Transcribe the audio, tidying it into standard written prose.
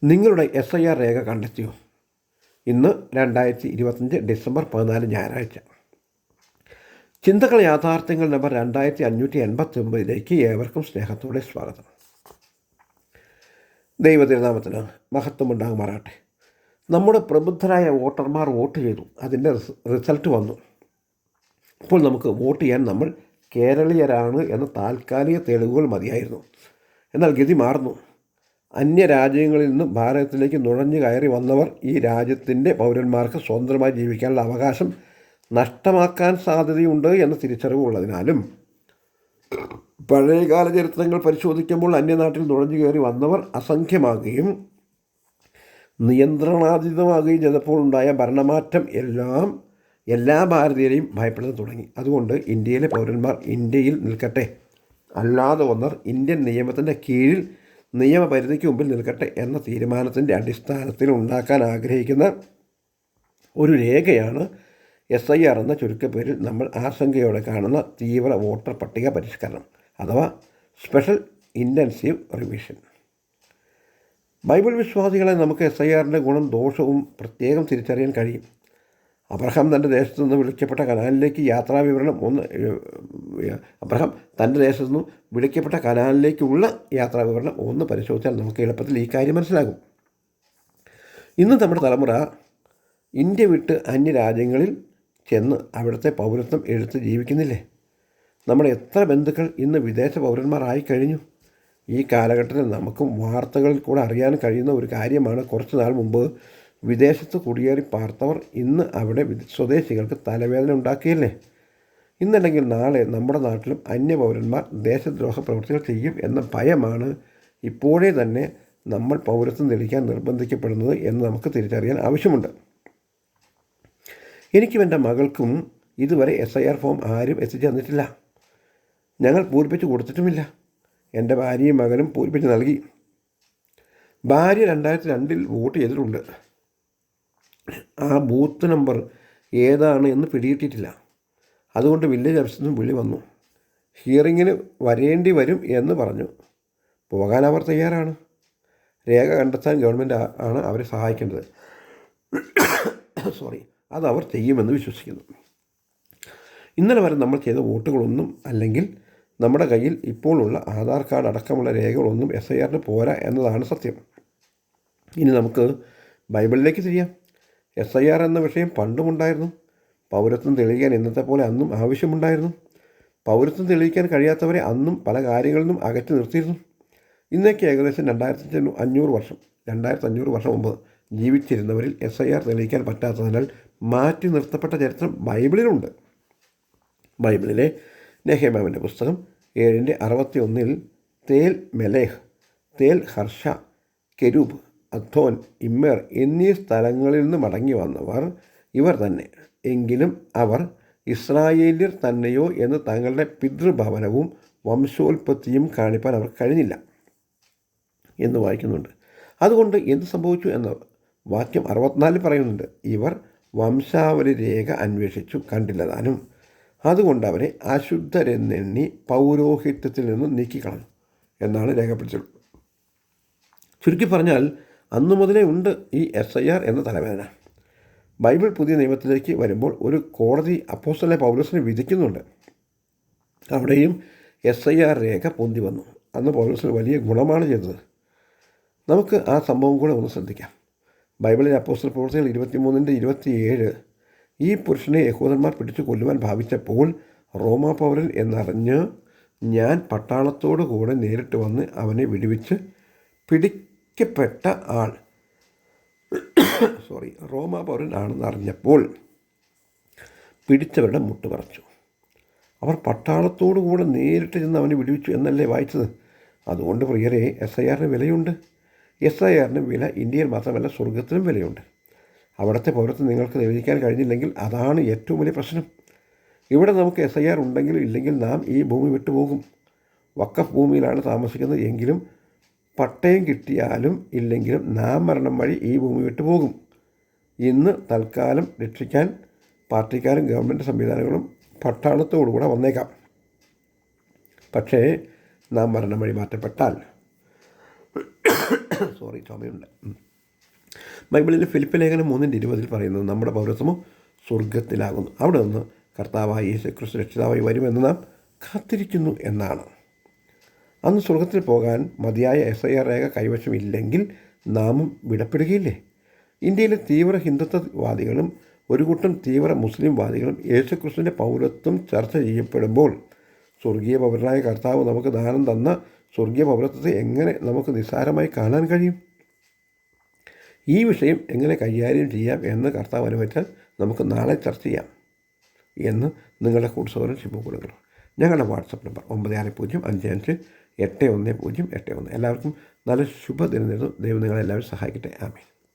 നിങ്ങളുടെ SIR രേഖ കണ്ടെത്തിയോ? ഇന്ന് 2025 December 14 ഞായറാഴ്ച. ചിന്തകൾ യാഥാർത്ഥ്യങ്ങൾ നമ്പർ 2589 ഏവർക്കും സ്നേഹത്തോടെ സ്വാഗതം. ദൈവതിരുനാമത്തിന് മഹത്വമുണ്ടാകുമാറാട്ടെ. നമ്മുടെ പ്രബുദ്ധരായ വോട്ടർമാർ വോട്ട് ചെയ്തു. അതിൻ്റെ റിസൾട്ട് വന്നു. ഇപ്പോൾ നമുക്ക് വോട്ട് ചെയ്യാൻ നമ്മൾ കേരളീയരാണ് എന്ന താൽക്കാലിക തെളിവുകൾ മതിയായിരുന്നു. എന്നാൽ ഗതി മാറുന്നു. അന്യരാജ്യങ്ങളിൽ നിന്ന് ഭാരതത്തിലേക്ക് നുഴഞ്ഞു കയറി വന്നവർ ഈ രാജ്യത്തിൻ്റെ പൗരന്മാർക്ക് സ്വതന്ത്രമായി ജീവിക്കാനുള്ള അവകാശം നഷ്ടമാക്കാൻ സാധ്യതയുണ്ട് എന്ന തിരിച്ചറിവുള്ളതിനാലും പഴയകാല ചരിത്രങ്ങൾ പരിശോധിക്കുമ്പോൾ അന്യനാട്ടിൽ നുഴഞ്ഞു കയറി വന്നവർ അസംഖ്യമാകുകയും നിയന്ത്രണാതീതമാകുകയും ചെയ്തപ്പോൾ ഉണ്ടായ ഭരണമാറ്റം എല്ലാ ഭാരതീയരെയും ഭയപ്പെടുത്താൻ തുടങ്ങി. അതുകൊണ്ട് ഇന്ത്യയിലെ പൗരന്മാർ ഇന്ത്യയിൽ നിൽക്കട്ടെ, അല്ലാതെ വന്നവർ ഇന്ത്യൻ നിയമത്തിൻ്റെ കീഴിൽ നിയമപരിധിക്ക് മുമ്പിൽ നിൽക്കട്ടെ എന്ന തീരുമാനത്തിൻ്റെ അടിസ്ഥാനത്തിൽ ഉണ്ടാക്കാൻ ആഗ്രഹിക്കുന്ന ഒരു രേഖയാണ് SIR എന്ന ചുരുക്കപ്പേരിൽ നമ്മൾ ആശങ്കയോടെ കാണുന്ന തീവ്ര വോട്ടർ പട്ടിക പരിഷ്കരണം അഥവാ സ്പെഷ്യൽ ഇൻറ്റൻസീവ് റിവിഷൻ. ബൈബിൾ വിശ്വാസികളെ നമുക്ക് SIRൻ്റെ ഗുണം ദോഷവും പ്രത്യേകം തിരിച്ചറിയാൻ കഴിയും. അബ്രഹാം തൻ്റെ ദേശത്തു നിന്ന് വിളിക്കപ്പെട്ട കനാനിലേക്ക് വിളിക്കപ്പെട്ട കനാനിലേക്കുള്ള യാത്രാവിവരണം ഒന്ന് പരിശോധിച്ചാൽ നമുക്ക് എളുപ്പത്തിൽ ഈ കാര്യം മനസ്സിലാകും. ഇന്ന് നമ്മുടെ തലമുറ ഇന്ത്യ വിട്ട് അന്യരാജ്യങ്ങളിൽ ചെന്ന് അവിടുത്തെ പൗരത്വം എടുത്ത് ജീവിക്കുന്നില്ലേ? നമ്മുടെ എത്ര ബന്ധുക്കൾ ഇന്ന് വിദേശ പൗരന്മാരായി കഴിഞ്ഞു? ഈ കാലഘട്ടത്തിൽ നമുക്കും വാർത്തകളിൽ കൂടെ അറിയാൻ കഴിയുന്ന ഒരു കാര്യമാണ്, കുറച്ച് നാൾ മുമ്പ് വിദേശത്ത് കുടിയേറി പാർത്തവർ ഇന്ന് അവിടെ സ്വദേശികൾക്ക് തലവേദന ഉണ്ടാക്കിയല്ലേ? ഇന്നല്ലെങ്കിൽ നാളെ നമ്മുടെ നാട്ടിലും അന്യപൗരന്മാർ ദേശദ്രോഹ പ്രവൃത്തികൾ ചെയ്യും എന്ന ഭയമാണ് ഇപ്പോഴേ തന്നെ നമ്മൾ പൗരത്വം തെളിയിക്കാൻ നിർബന്ധിക്കപ്പെടുന്നത് എന്ന് നമുക്ക് തിരിച്ചറിയാൻ ആവശ്യമുണ്ട്. എനിക്കും എൻ്റെ മകൾക്കും ഇതുവരെ SIR ഫോം ആരും എത്തിച്ചു തന്നിട്ടില്ല. ഞങ്ങൾ പൂരിപ്പിച്ച് കൊടുത്തിട്ടുമില്ല. എൻ്റെ ഭാര്യയും മകനും പൂരിപ്പിച്ച് നൽകി. ഭാര്യ 2002 വോട്ട് ചെയ്തിട്ടുണ്ട്. ആ ബൂത്ത് നമ്പർ ഏതാണ് എന്ന് പിടികിട്ടിട്ടില്ല. അതുകൊണ്ട് വില്ലേജ് ഓഫീസിൽ നിന്നും വിളി വന്നു. ഹിയറിങ്ങിന് വരേണ്ടി വരും എന്ന് പറഞ്ഞു. പോകാൻ അവർ തയ്യാറാണ്. രേഖ കണ്ടെത്താൻ ഗവൺമെൻറ് ആണ് അവരെ സഹായിക്കേണ്ടത്. അതവർ ചെയ്യുമെന്ന് വിശ്വസിക്കുന്നു. ഇന്നലെ വരെ നമ്മൾ ചെയ്ത വോട്ടുകളൊന്നും അല്ലെങ്കിൽ നമ്മുടെ കയ്യിൽ ഇപ്പോഴുള്ള ആധാർ കാർഡ് അടക്കമുള്ള രേഖകളൊന്നും SIRന് പോരാ എന്നതാണ് സത്യം. ഇനി നമുക്ക് ബൈബിളിലേക്ക് തിരിയാം. SIR എന്ന വിഷയം പണ്ടുമുണ്ടായിരുന്നു. പൗരത്വം തെളിയിക്കാൻ ഇന്നത്തെ പോലെ അന്നും ആവശ്യമുണ്ടായിരുന്നു. പൗരത്വം തെളിയിക്കാൻ കഴിയാത്തവരെ അന്നും പല കാര്യങ്ങളിൽ നിന്നും അകറ്റി നിർത്തിയിരുന്നു. ഇന്നേക്ക് ഏകദേശം 2500 വർഷം മുമ്പ് ജീവിച്ചിരുന്നവരിൽ SIR തെളിയിക്കാൻ പറ്റാത്തതിനാൽ മാറ്റി നിർത്തപ്പെട്ട ചരിത്രം ബൈബിളിലുണ്ട്. ബൈബിളിലെ നെഹെമ്യാവിൻ്റെ പുസ്തകം 7:61 തേൽ മെലേഹ്, തേൽ ഹർഷ, കെരൂബ്, അദ്ദോൻ, ഇമ്മേർ എന്നീ സ്ഥലങ്ങളിൽ നിന്ന് മടങ്ങി വന്നവർ ഇവർ തന്നെ, എങ്കിലും അവർ ഇസ്രായേല്യർ തന്നെയോ എന്ന് തങ്ങളുടെ പിതൃഭവനവും വംശോൽപത്തിയും കാണിപ്പാൻ അവർക്ക് കഴിഞ്ഞില്ല എന്ന് വായിക്കുന്നുണ്ട്. അതുകൊണ്ട് എന്ത് സംഭവിച്ചു എന്ന വാക്യം 64 പറയുന്നുണ്ട്. ഇവർ വംശാവലി രേഖ അന്വേഷിച്ചു കണ്ടില്ലതാനും, അതുകൊണ്ട് അവരെ അശുദ്ധരെന്നെണ്ണി പൗരോഹിത്യത്തിൽ നിന്ന് നീക്കിക്കളഞ്ഞു എന്നാണ് രേഖപ്പെടുത്തിയത്. ചുരുക്കി പറഞ്ഞാൽ അന്നു മുതലേ ഉണ്ട് ഈ SIR എന്ന തലവേദന. ബൈബിൾ പുതിയ നിയമത്തിലേക്ക് വരുമ്പോൾ ഒരു കോടതി അപ്പോസ്തലനായ പൗലോസിനെ വിധിക്കുന്നുണ്ട്. അവിടെയും SIR രേഖ പൊന്തി വന്നു. അന്ന് പൗലോസിന് വലിയ ഗുണമാണ് ചെയ്തത്. നമുക്ക് ആ സംഭവം കൂടെ ഒന്ന് ശ്രദ്ധിക്കാം. ബൈബിളിലെ അപ്പോസ്തല പ്രവൃത്തികൾ 23:27 ഈ പുരുഷനെ യഹൂദന്മാർ പിടിച്ചു കൊല്ലുവാൻ ഭാവിച്ചപ്പോൾ റോമാ പൗരൻ എന്നറിഞ്ഞ് ഞാൻ പട്ടാളത്തോടു കൂടെ നേരിട്ട് വന്ന് അവനെ വിടുവിച്ച് പിടിക്കപ്പെട്ട ആൾ റോമാ പൗരൻ ആണെന്ന് അറിഞ്ഞപ്പോൾ പിടിച്ചവരുടെ മുട്ട് പറിച്ചു. അവർ പട്ടാളത്തോടു കൂടെ നേരിട്ട് ചെന്ന് അവനെ വിടുവിച്ചു എന്നല്ലേ വായിച്ചത്? അതുകൊണ്ട് പ്രിയരെ, SIRന് വിലയുണ്ട്. SIRന് വില ഇന്ത്യയിൽ മാത്രമല്ല സ്വർഗത്തിലും വിലയുണ്ട്. അവിടുത്തെ പൗരത്വം നിങ്ങൾക്ക് തെളിയിക്കാൻ കഴിഞ്ഞില്ലെങ്കിൽ അതാണ് ഏറ്റവും വലിയ പ്രശ്നം. ഇവിടെ നമുക്ക് SIR ഉണ്ടെങ്കിലും ഇല്ലെങ്കിൽ നാം ഈ ഭൂമി വിട്ടുപോകും. വഖഫ് ഭൂമിയിലാണ് താമസിക്കുന്നത് എങ്കിലും പട്ടയം കിട്ടിയാലും ഇല്ലെങ്കിലും നാം മരണം വഴി ഈ ഭൂമി വിട്ടുപോകും. ഇന്ന് തൽക്കാലം രക്ഷിക്കാൻ പാർട്ടിക്കാരും ഗവൺമെൻറ് സംവിധാനങ്ങളും പട്ടാളത്തോടുകൂടെ വന്നേക്കാം. പക്ഷേ നാം മരണം വഴി മാറ്റപ്പെട്ടാൽ ചുമയുണ്ട്. ബൈബിളിൽ ഫിലിപ്പ് ലേഖനം 3:20 പറയുന്നത് നമ്മുടെ പൗരത്വമോ സ്വർഗത്തിലാകുന്നു. അവിടെ നിന്ന് കർത്താവായ യേശുക്രിസ്തു രക്ഷിതാവായി വരുമെന്ന് നാം കാത്തിരിക്കുന്നു എന്നാണ്. അന്ന് സ്വർഗത്തിൽ പോകാൻ മതിയായ SIR രേഖ കൈവശമില്ലെങ്കിൽ നാമും വിടപ്പെടുകയില്ലേ? ഇന്ത്യയിലെ തീവ്ര ഹിന്ദുത്വവാദികളും ഒരു കൂട്ടം തീവ്ര മുസ്ലിം വാദികളും യേശുക്രിസ്തുവിൻ്റെ പൗരത്വം ചർച്ച ചെയ്യപ്പെടുമ്പോൾ സ്വർഗീയ പൗരനായ കർത്താവ് നമുക്ക് ദാനം തന്ന സ്വർഗീയ പൗരത്വത്തെ എങ്ങനെ നമുക്ക് നിസ്സാരമായി കാണാൻ കഴിയും? ഈ വിഷയം എങ്ങനെ കൈകാര്യം ചെയ്യാം എന്ന് കർത്താവ് അനുവദിച്ചാൽ നമുക്ക് നാളെ ചർച്ച ചെയ്യാം എന്ന് നിങ്ങളുടെ കൂട്ടുസഹോദരൻ ഷിബു കൊടുക്കണം. ഞങ്ങളുടെ വാട്സപ്പ് നമ്പർ 9605581081. എല്ലാവർക്കും നല്ല ശുഭദിനം നേരുന്നു. ദൈവം നിങ്ങളെല്ലാവരും സഹായിക്കട്ടെ. ആമേൻ.